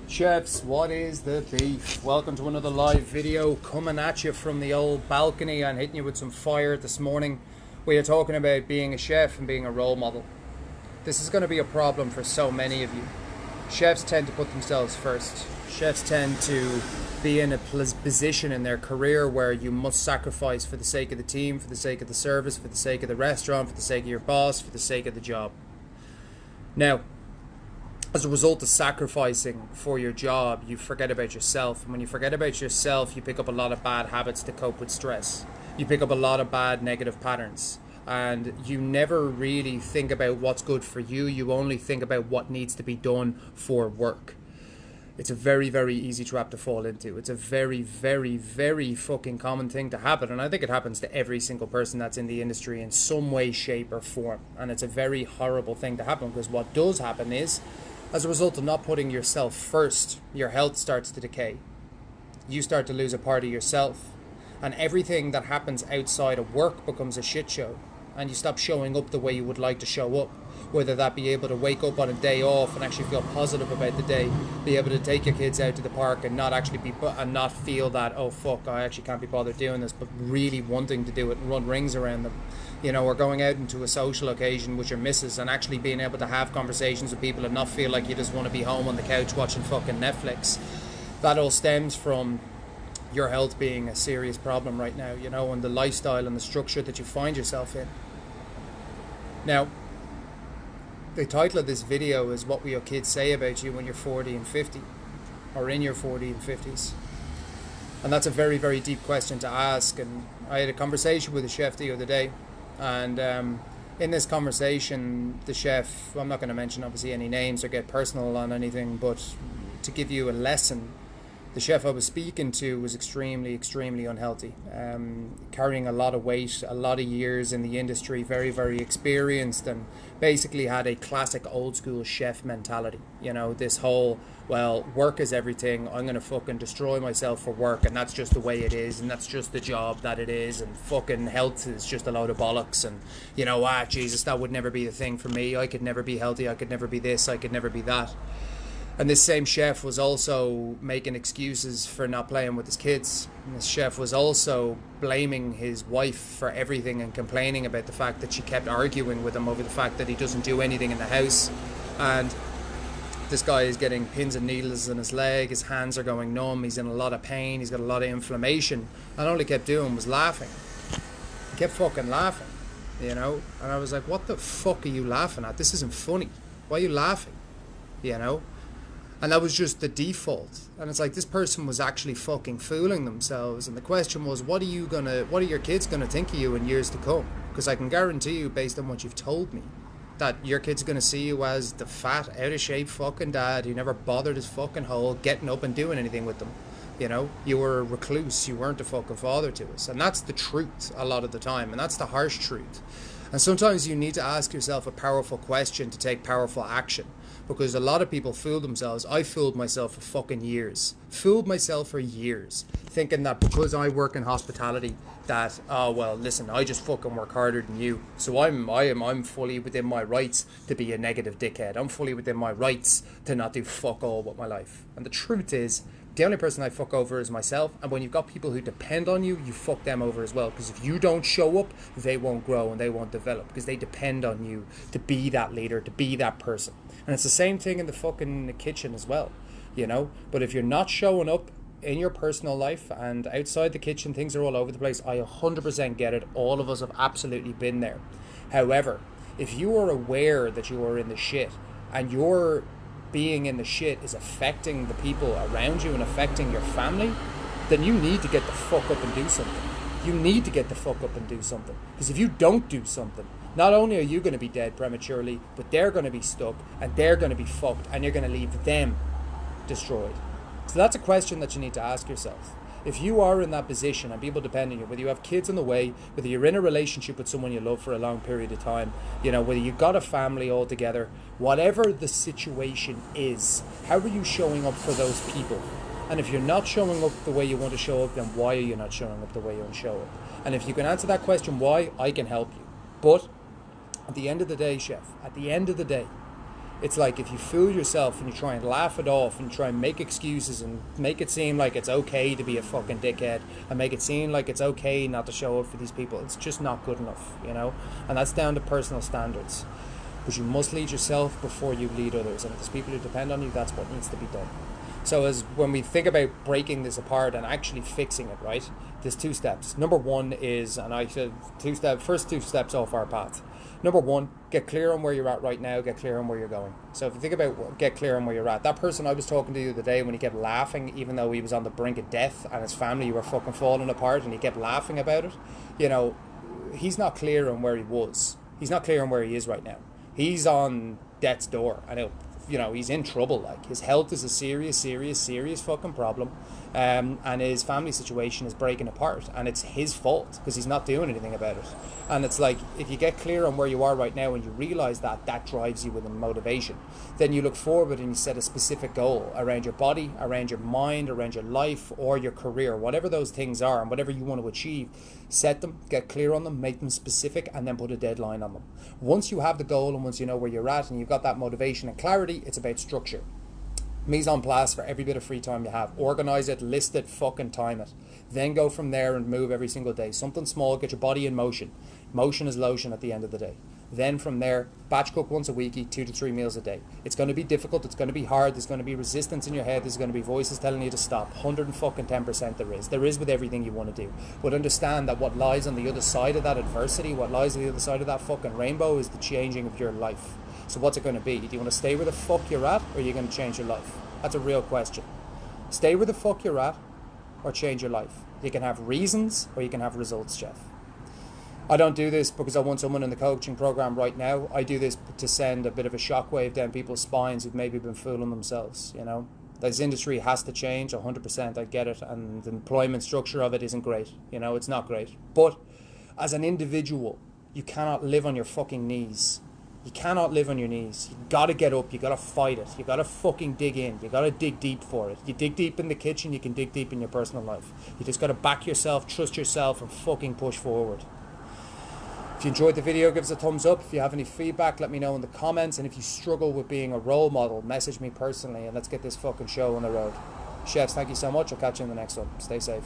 Chefs, what is the beef? Welcome to another live video coming at you from the old balcony and hitting you with some fire this morning. We are talking about being a chef and being a role model. This is going to be a problem for so many of you. Chefs tend to put themselves first. Chefs tend to be in a position in their career where you must sacrifice for the sake of the team, for the sake of the service, for the sake of the restaurant, for the sake of your boss, for the sake of the job. Now, as a result of sacrificing for your job, you forget about yourself. And when you forget about yourself, you pick up a lot of bad habits to cope with stress. You pick up a lot of bad negative patterns. And you never really think about what's good for you. You only think about what needs to be done for work. It's a very, very easy trap to fall into. It's a very, very, very fucking common thing to happen. And I think it happens to every single person that's in the industry in some way, shape, or form. And it's a very horrible thing to happen, because what does happen is, as a result of not putting yourself first, your health starts to decay. You start to lose a part of yourself. And everything that happens outside of work becomes a shit show. And you stop showing up the way you would like to show up. Whether that be able to wake up on a day off and actually feel positive about the day, be able to take your kids out to the park and not actually not feel that, oh fuck, I actually can't be bothered doing this, but really wanting to do it and run rings around them. You know, or going out into a social occasion with your missus and actually being able to have conversations with people and not feel like you just want to be home on the couch watching fucking Netflix. That all stems from your health being a serious problem right now, you know, and the lifestyle and the structure that you find yourself in. Now, the title of this video is what will your kids say about you when you're 40 and 50, or in your 40 and 50s? And that's a very, very deep question to ask. And I had a conversation with a chef the other day, and in this conversation, the chef, I'm not going to mention obviously any names or get personal on anything, but to give you a lesson, the chef I was speaking to was extremely, extremely unhealthy, carrying a lot of weight, a lot of years in the industry, very, very experienced, and basically had a classic old school chef mentality. You know, this whole, well, work is everything, I'm going to fucking destroy myself for work, and that's just the way it is, and that's just the job that it is, and fucking health is just a load of bollocks, and, you know, Jesus, that would never be the thing for me, I could never be healthy, I could never be this, I could never be that. And this same chef was also making excuses for not playing with his kids. And this chef was also blaming his wife for everything and complaining about the fact that she kept arguing with him over the fact that he doesn't do anything in the house. And this guy is getting pins and needles in his leg, his hands are going numb, he's in a lot of pain, he's got a lot of inflammation. And all he kept doing was laughing. He kept fucking laughing, you know. And I was like, what the fuck are you laughing at? This isn't funny. Why are you laughing? You know? And that was just the default. And it's like, this person was actually fucking fooling themselves. And the question was, what are your kids gonna think of you in years to come? Because I can guarantee you, based on what you've told me, that your kid's gonna see you as the fat, out of shape fucking dad who never bothered his fucking hole getting up and doing anything with them. You know, you were a recluse, you weren't a fucking father to us. And that's the truth a lot of the time, and that's the harsh truth. And sometimes you need to ask yourself a powerful question to take powerful action. Because a lot of people fool themselves. I fooled myself for fucking years. Fooled myself for years. Thinking that because I work in hospitality, that, oh well, listen, I just fucking work harder than you. So I'm fully within my rights to be a negative dickhead. I'm fully within my rights to not do fuck all with my life. And the truth is, the only person I fuck over is myself. And when you've got people who depend on you, you fuck them over as well. Because if you don't show up, they won't grow and they won't develop. Because they depend on you to be that leader, to be that person. And it's the same thing in the fucking kitchen as well, you know. But if you're not showing up in your personal life and outside the kitchen, things are all over the place. I 100% get it. All of us have absolutely been there. However, if you are aware that you are in the shit and your being in the shit is affecting the people around you and affecting your family, then you need to get the fuck up and do something. You need to get the fuck up and do something. Because if you don't do something, not only are you going to be dead prematurely, but they're going to be stuck and they're going to be fucked and you're going to leave them destroyed. So that's a question that you need to ask yourself. If you are in that position and people depend on you, whether you have kids on the way, whether you're in a relationship with someone you love for a long period of time, you know, whether you've got a family all together, whatever the situation is, how are you showing up for those people? And if you're not showing up the way you want to show up, then why are you not showing up the way you want to show up? And if you can answer that question, why, I can help you. But at the end of the day, chef, at the end of the day, It's like if you fool yourself and you try and laugh it off and try and make excuses and make it seem like it's okay to be a fucking dickhead and make it seem like it's okay not to show up for these people, it's just not good enough, you know? And that's down to personal standards. Because you must lead yourself before you lead others. And if there's people who depend on you, that's what needs to be done. So as when we think about breaking this apart and actually fixing it, right, there's two steps. Number one is, and I said first two steps off our path. Number one, get clear on where you're at right now, get clear on where you're going. So if you think about get clear on where you're at, that person I was talking to the other day when he kept laughing, even though he was on the brink of death and his family were fucking falling apart and he kept laughing about it, you know, he's not clear on where he was. He's not clear on where he is right now. He's on death's door. I know, you know, he's in trouble. Like, his health is a serious fucking problem, and his family situation is breaking apart, and it's his fault because he's not doing anything about it. And it's like, if you get clear on where you are right now and you realize that, that drives you with a motivation, then you look forward and you set a specific goal around your body, around your mind, around your life, or your career, whatever those things are and whatever you want to achieve. Set them, get clear on them, make them specific, and then put a deadline on them. Once you have the goal and once you know where you're at and you've got that motivation and clarity, it's about structure. Mise en place for every bit of free time you have. Organize it, list it, fucking time it. Then go from there and move every single day. Something small, get your body in motion. Motion is lotion at the end of the day. Then from there, batch cook once a week, eat 2 to 3 meals a day. It's going to be difficult, it's going to be hard, there's going to be resistance in your head, there's going to be voices telling you to stop. 110% there is. There is with everything you want to do. But understand that what lies on the other side of that adversity, what lies on the other side of that fucking rainbow is the changing of your life. So what's it going to be? Do you want to stay where the fuck you're at, or are you going to change your life? That's a real question. Stay where the fuck you're at, or change your life. You can have reasons, or you can have results, Jeff. I don't do this because I want someone in the coaching program right now. I do this to send a bit of a shockwave down people's spines who've maybe been fooling themselves, you know. This industry has to change 100%, I get it, and the employment structure of it isn't great, you know, it's not great. But as an individual, you cannot live on your fucking knees. You cannot live on your knees. You gotta get up, you gotta fight it, you gotta fucking dig in, you gotta dig deep for it. You dig deep in the kitchen, you can dig deep in your personal life. You just gotta back yourself, trust yourself, and fucking push forward. If you enjoyed the video, give us a thumbs up. If you have any feedback, let me know in the comments. And if you struggle with being a role model, message me personally and let's get this fucking show on the road. Chefs, thank you so much. I'll catch you in the next one. Stay safe.